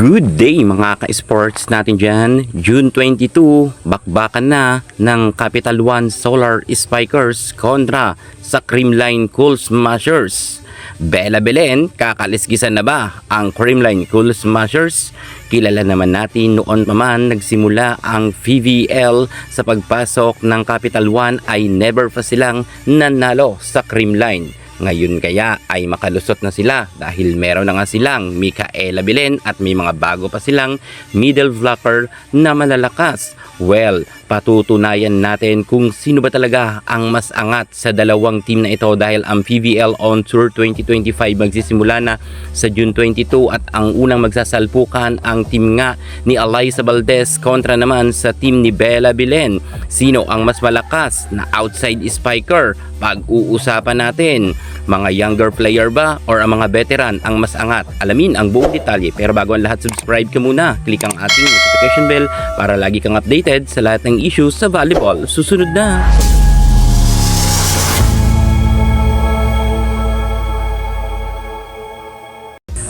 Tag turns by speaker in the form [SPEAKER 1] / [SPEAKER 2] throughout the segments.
[SPEAKER 1] Good day mga ka-sports natin dyan. June 22, bakbakan na ng Capital One Solar Spikers kontra sa Creamline Cool Smashers. Bella Belen, kakalisgisan na ba ang Creamline Cool Smashers? Kilala naman natin noon pa man nagsimula ang PVL sa pagpasok ng Capital One ay never pa silang nanalo sa Creamline. Ngayon kaya ay makalusot na sila dahil meron na nga silang Micaela Belen at may mga bago pa silang middle blocker na malalakas. Well, patutunayan natin kung sino ba talaga ang mas angat sa dalawang team na ito dahil ang PVL On Tour 2025 magsisimula na sa June 22 at ang unang magsasalpukan ang team nga ni Alyssa Valdez kontra naman sa team ni Bella Belen. Sino ang mas malakas na outside spiker? Pag-uusapan natin, mga younger player ba or ang mga veteran ang mas angat? Alamin ang buong detalye, pero bago ang lahat, subscribe ka muna. Click ang ating notification bell para lagi kang updated sa lahat ng issues sa volleyball. Susunod na!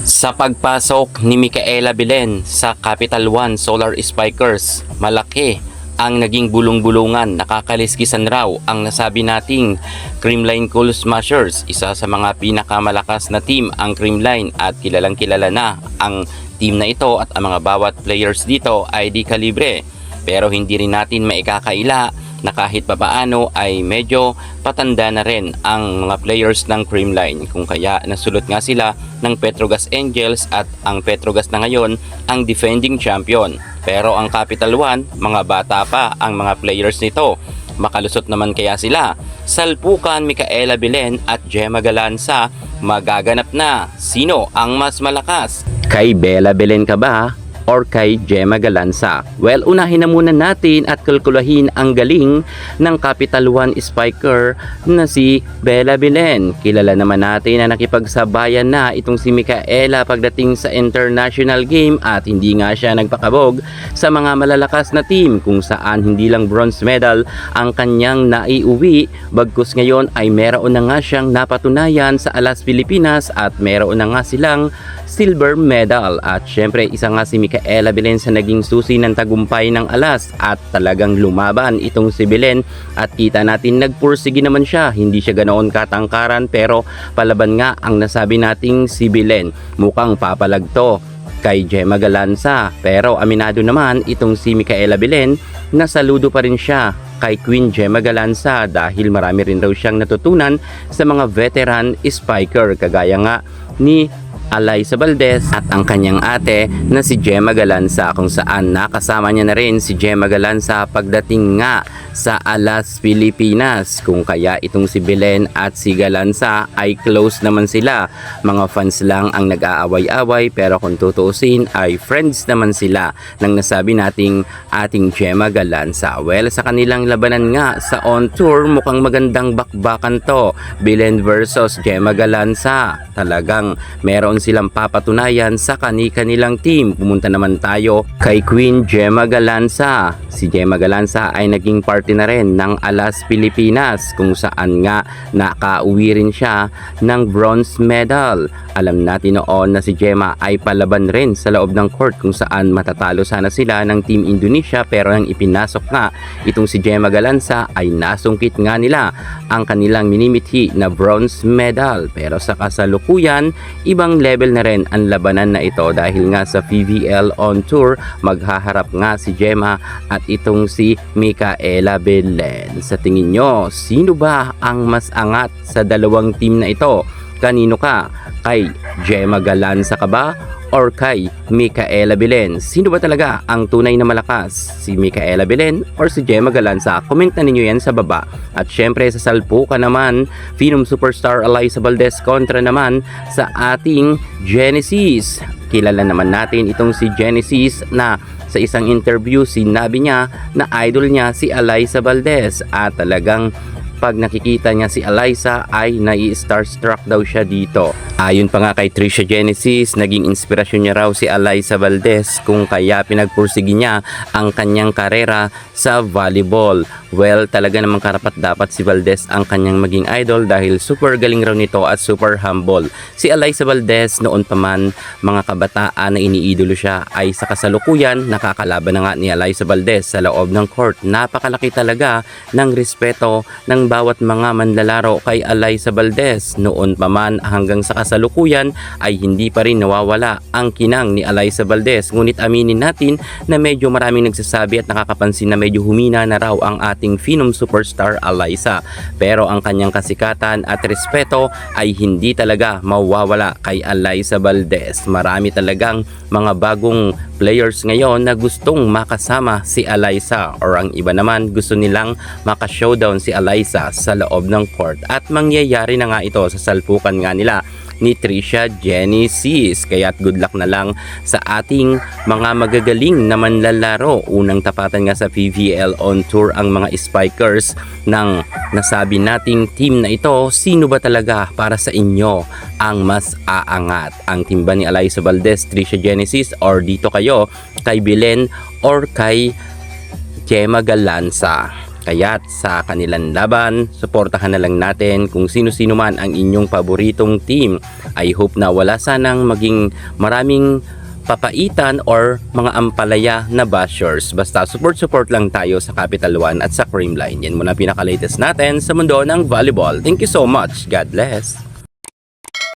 [SPEAKER 1] Sa pagpasok ni Micaela Belen sa Capital One Solar Spikers, malaki ang naging bulong-bulungan. Nakakaliskisan raw ang nasabi nating Creamline Cool Smashers. Isa sa mga pinakamalakas na team ang Creamline at kilalang kilala na ang team na ito at ang mga bawat players dito ay di kalibre. Pero hindi rin natin maikakaila na kahit papaano ay medyo patanda na rin ang mga players ng Creamline, kung kaya nasulot nga sila ng Petrogas Angels at ang Petrogas na ngayon ang defending champion. Pero ang Capital One, mga bata pa ang mga players nito. Makalusot naman kaya sila? Salpukan Micaela Belen at Gemma Galanza magaganap na. Sino ang mas malakas? Kay Bella Belen ka ba or kay Gemma Galanza? Well, unahin na muna natin at kalkulahin ang galing ng Capital One Spiker na si Bella Belen. Kilala naman natin na nakipagsabayan na itong si Micaela pagdating sa international game at hindi nga siya nagpakabog sa mga malalakas na team kung saan hindi lang bronze medal ang kanyang naiuwi, bagkus ngayon ay meron na nga siyang napatunayan sa Alas Pilipinas at meron na nga silang silver medal. At syempre isa nga si Micaela Belen sa naging susi ng tagumpay ng Alas at talagang lumaban itong si Belen at kita natin nagpursige naman siya. Hindi siya ganoon katangkaran pero palaban nga ang nasabi nating si Belen. Mukhang papalagto kay Gemma Galanza, pero aminado naman itong si Micaela Belen na saludo pa rin siya kay Queen Gemma Galanza dahil marami rin raw siyang natutunan sa mga veteran spiker kagaya nga ni Alyssa Valdez at ang kanyang ate na si Gemma Galanza, kung saan nakasama niya na rin si Gemma Galanza pagdating nga sa Alas Pilipinas, kung kaya itong si Belen at si Galanza ay close naman sila. Mga fans lang ang nag-aaway-away pero kung tutuusin ay friends naman sila nang nasabi nating ating Gemma Galanza. Well, sa kanilang labanan nga sa On Tour, mukhang magandang bakbakan to. Belen versus Gemma Galanza. Talagang meron silang papatunayan sa kanilang team. Pumunta naman tayo kay Queen Gemma Galanza. Si Gemma Galanza ay naging party na rin ng Alas Pilipinas kung saan nga nakauwi rin siya ng bronze medal. Alam natin noon na si Gemma ay palaban rin sa loob ng court kung saan matatalo sana sila ng Team Indonesia, pero nang ipinasok nga itong si Gemma Galanza ay nasungkit nga nila ang kanilang minimithi na bronze medal. Pero sa kasalukuyan, ibang level na rin ang labanan na ito dahil nga sa PVL On Tour maghaharap nga si Gemma at itong si Micaela Belen. Sa tingin nyo, sino ba ang mas angat sa dalawang team na ito? Kanino ka? Kay Gemma Galanza ka ba or kay Micaela Belen? Sino ba talaga ang tunay na malakas? Si Micaela Belen or si Gemma Galanza? Comment na ninyo yan sa baba. At syempre sa salpukan naman, Phenom Superstar Alyssa Valdez kontra naman sa ating Genesis. Kilala naman natin itong si Genesis na sa isang interview sinabi niya na idol niya si Alyssa Valdez at talagang pag nakikita niya si Alyssa ay nai-starstruck daw siya dito. Ayon pa nga kay Trisha Genesis, naging inspirasyon niya raw si Alyssa Valdez kung kaya pinagpursige niya ang kanyang karera sa volleyball. Well, talaga namang karapat dapat si Valdez ang kanyang maging idol dahil super galing raw nito at super humble. Si Alyssa Valdez noon pa man mga kabataan na iniidolo siya ay sa kasalukuyan nakakalaban na nga ni Alyssa Valdez sa loob ng court. Napakalaki talaga ng respeto ng bawat mga manlalaro kay Alyssa Valdez. Noon pa man hanggang sa kasalukuyan ay hindi pa rin nawawala ang kinang ni Alyssa Valdez. Ngunit aminin natin na medyo maraming nagsasabi at nakakapansin na medyo humina na raw ang ating Phenom superstar Alyssa. Pero ang kanyang kasikatan at respeto ay hindi talaga mawawala kay Alyssa Valdez. Marami talagang mga bagong players ngayon na gustong makasama si Alyssa, or ang iba naman gusto nilang maka-showdown si Alyssa sa loob ng court, at mangyayari na nga ito sa salpukan nga nila ni Trisha Genesis. Kaya't good luck na lang sa ating mga magagaling na manlalaro. Unang tapatan nga sa PVL on tour ang mga Spikers ng nasabi nating team na ito. Sino ba talaga para sa inyo ang mas aangat? Ang team ba ni Alyssa Valdez, Trisha Genesis, or dito kayo kay Belen or kay Gemma Galanza? Kaya't sa kanilang laban, suportahan na lang natin kung sino-sino man ang inyong paboritong team. I hope na wala sanang maging maraming papaitan or mga ampalaya na bashers. Basta support lang tayo sa Capital One at sa Creamline. Yan muna pinaka-latest natin sa mundo ng volleyball. Thank you so much. God bless.